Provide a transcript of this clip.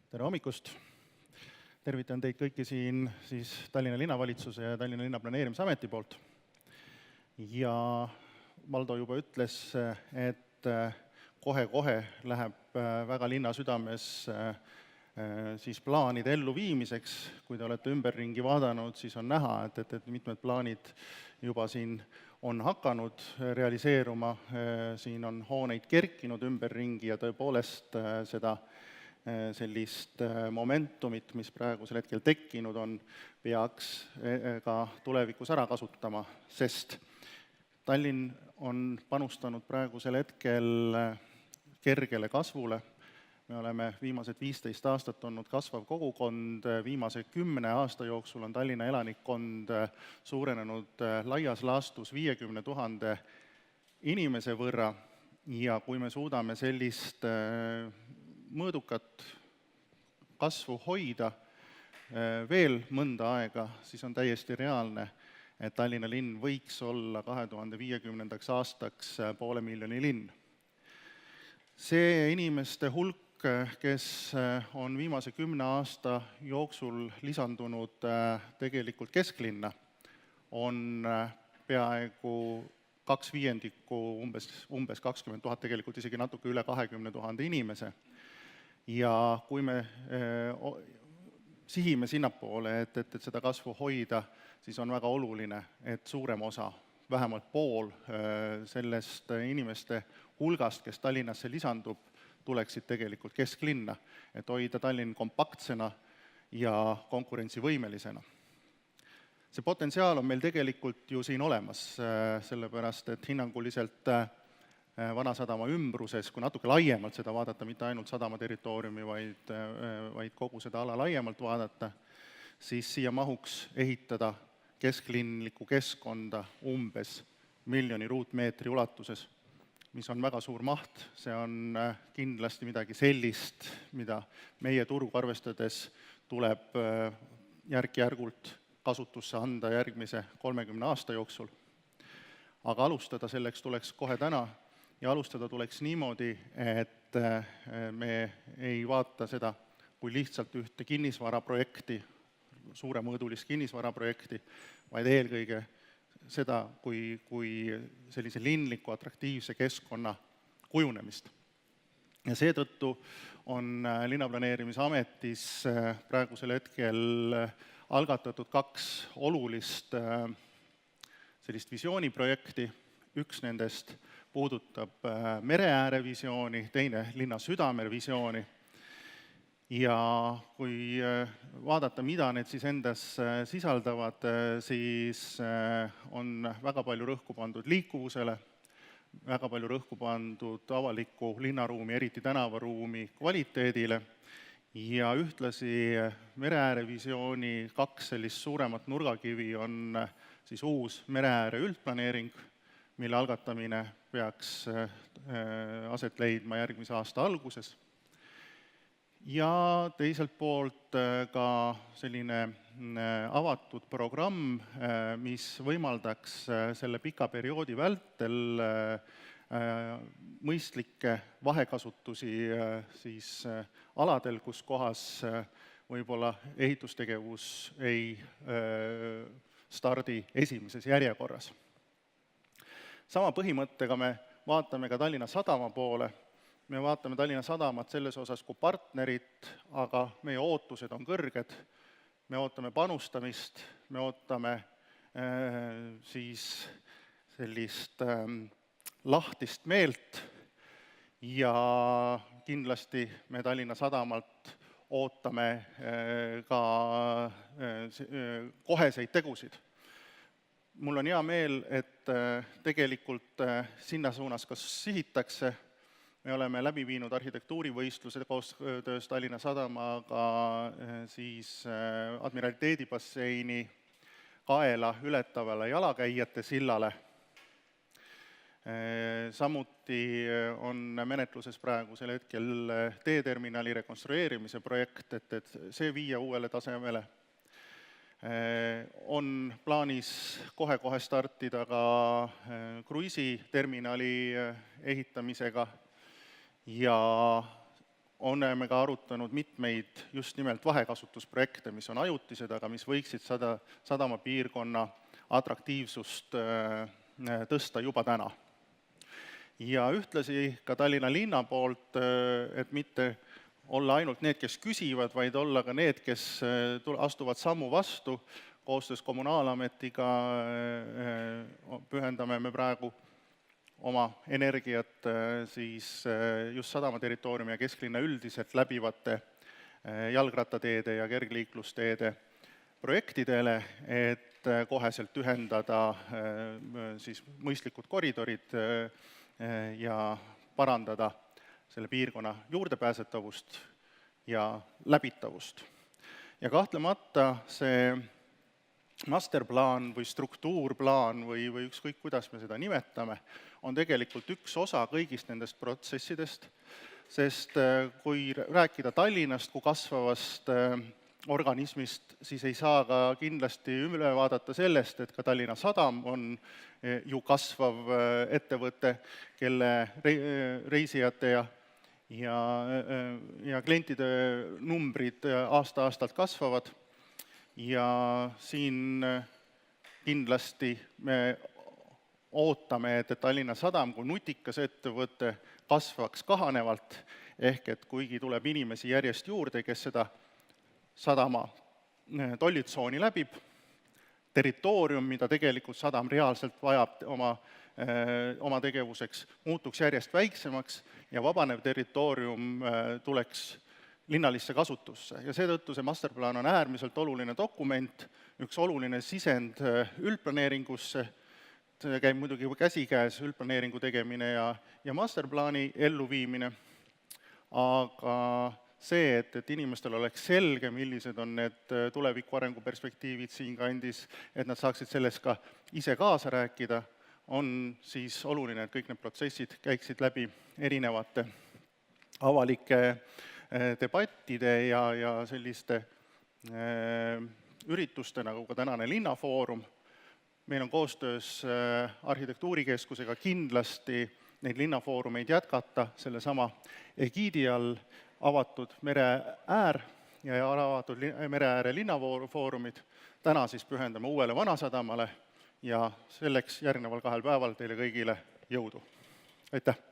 Tere hommikust! Tervitan teid kõiki siin siis Tallinna Linnavalitsuse ja Tallinna Linna Planeerimisameti poolt. Ja Valdo juba ütles, et kohe-kohe läheb väga linna südames siis plaanide elluviimiseks. Kui te olete ümberringi vaadanud, siis on näha, et mitmed plaanid juba siin on hakanud realiseeruma. Siin on hooneid kerkinud ümberringi ja tõepoolest seda sellist momentumit, mis praegusel hetkel tekkinud on, peaks ka tulevikus ära kasutama, sest Tallinn on panustanud praegusel hetkel kergele kasvule. Me oleme viimased 15 aastat olnud kasvav kogukond, viimase 10 aasta jooksul on Tallinna elanikkond suurenenud laias laastus 50 000 inimese võrra ja kui me suudame sellist mõõdukat kasvu hoida veel mõnda aega, siis on täiesti reaalne, et Tallinna linn võiks olla 2050. aastaks 500 000 linn. See inimeste hulk, kes on viimase 10 aasta jooksul lisandunud tegelikult kesklinna, on peaaegu 2/5, umbes 20 000, tegelikult isegi natuke üle 20 000 inimese. Ja kui me sihime sinnapoole, et seda kasvu hoida, siis on väga oluline, et suurem osa, vähemalt pool sellest inimeste hulgast, kes Tallinnasse lisandub, tuleksid tegelikult kesklinna, et hoida Tallinn kompaktsena ja konkurentsivõimelisena. See potentsiaal on meil tegelikult ju siin olemas, sellepärast et hinnanguliselt Vanasadama ümbruses, kui natuke laiemalt seda vaadata, mitte ainult sadama territooriumi, vaid kogu seda ala laiemalt vaadata, siis siia mahuks ehitada kesklinlikku keskkonda umbes 1 miljoni ruutmeetri ulatuses, mis on väga suur maht. See on kindlasti midagi sellist, mida meie turgu arvestades tuleb järk-järgult kasutusse anda järgmise 30 aasta jooksul. Aga alustada selleks tuleks kohe täna ja alustada tuleks niimoodi, et me ei vaata seda kui lihtsalt ühte kinnisvaraprojekti, suuremõõdulist kinnisvaraprojekti, vaid eelkõige seda kui sellise linliku atraktiivse keskkonna kujunemist. Ja seetõttu on Linnaplaneerimisametis praegusel hetkel algatatud 2 olulist sellist visiooniprojekti. Üks nendest puudutab mereääre visiooni, teine linna südame visiooni. Ja kui vaadata, mida need siis endas sisaldavad, siis on väga palju rõhku pandud liikuvusele, väga palju rõhku pandud avaliku linnaruumi, eriti tänavaruumi kvaliteedile ja ühtlasi mereääre visiooni 2 sellist suuremat nurgakivi on siis uus mereääre üldplaneering, mille algatamine peaks aset leidma järgmise aasta alguses. Ja teiselt poolt ka selline avatud programm, mis võimaldaks selle pika perioodi vältel mõistlikke vahekasutusi siis aladel, kus kohas võib-olla ehitustegevus ei stardi esimeses järjekorras. Sama põhimõttega me vaatame ka Tallinna Sadama poole. Me vaatame Tallinna Sadamat selles osas kui partnerit, aga meie ootused on kõrged. Me ootame panustamist, me ootame siis sellist lahtist meelt ja kindlasti me Tallinna Sadamalt ootame ka koheseid tegusid. Mul on hea meel, et tegelikult sinna suunas kas sihitakse. Me oleme läbi viinud arhitektuurivõistluse koostöös Tallinna Sadamaga siis Admiraliteedibasseini kaela ületavale jalakäijate sillale. Samuti on menetluses praegusel hetkel teeterminali rekonstrueerimise projekt, et see viia uuele tasemele. On plaanis kohe startida ka kruiisiterminali ehitamisega ja oleme ka arutanud mitmeid just nimelt vahekasutusprojekte, mis on ajutised, aga mis võiksid sadamapiirkonna atraktiivsust tõsta juba täna. Ja ühtlasi ka Tallinna linna poolt, et mitte olla ainult need, kes küsivad, vaid olla ka need, kes astuvad sammu vastu. Koostöös Kommunaalametiga pühendame me praegu oma energiat siis just sadama territooriumi ja kesklinna üldiselt läbivate jalgrattateede ja kergliiklusteede projektidele, et koheselt ühendada siis mõistlikud koridorid ja parandada selle piirkonna juurdepääsetavust ja läbitavust. Ja kahtlemata see masterplaan või struktuurplaan või ükskõik, kuidas me seda nimetame, on tegelikult üks osa kõigist nendest protsessidest, sest kui rääkida Tallinnast kui kasvavast organismist, siis ei saa ka kindlasti üle vaadata sellest, et ka Tallinna Sadam on ju kasvav ettevõte, kelle reisijate ja klientide numbrid aasta-aastalt kasvavad. Ja siin kindlasti me ootame, et Tallinna Sadam kui nutikas ettevõte kasvaks kahanevalt, ehk et kuigi tuleb inimesi järjest juurde, kes seda sadama tollitsooni läbib, territoorium, mida tegelikult sadam reaalselt vajab oma tegevuseks, muutuks järjest väiksemaks ja vabanev territoorium tuleks linnalisse kasutusse. Ja seetõttu see masterplaan on äärmiselt oluline dokument, üks oluline sisend üldplaneeringusse, see käib muidugi käsikäes üldplaneeringu tegemine ja masterplaani elluviimine, aga see, et inimestel oleks selge, millised on need tuleviku arenguperspektiivid siinkandis, et nad saaksid selles ka ise kaasa rääkida, on siis oluline, et kõik need protsessid käiksid läbi erinevate avalike debattide ja selliste ürituste nagu ka tänane linnafoorum. Meil on koostöös arhitektuurikeskusega kindlasti neid linnafoorumeid jätkata sellesama egiidi all avatud mereäär ja avatud mereääre linnafoorumid. Täna siis pühendame uuele Vanasadamale ja selleks järgneval 2 päeval teile kõigile jõudu. Aitäh!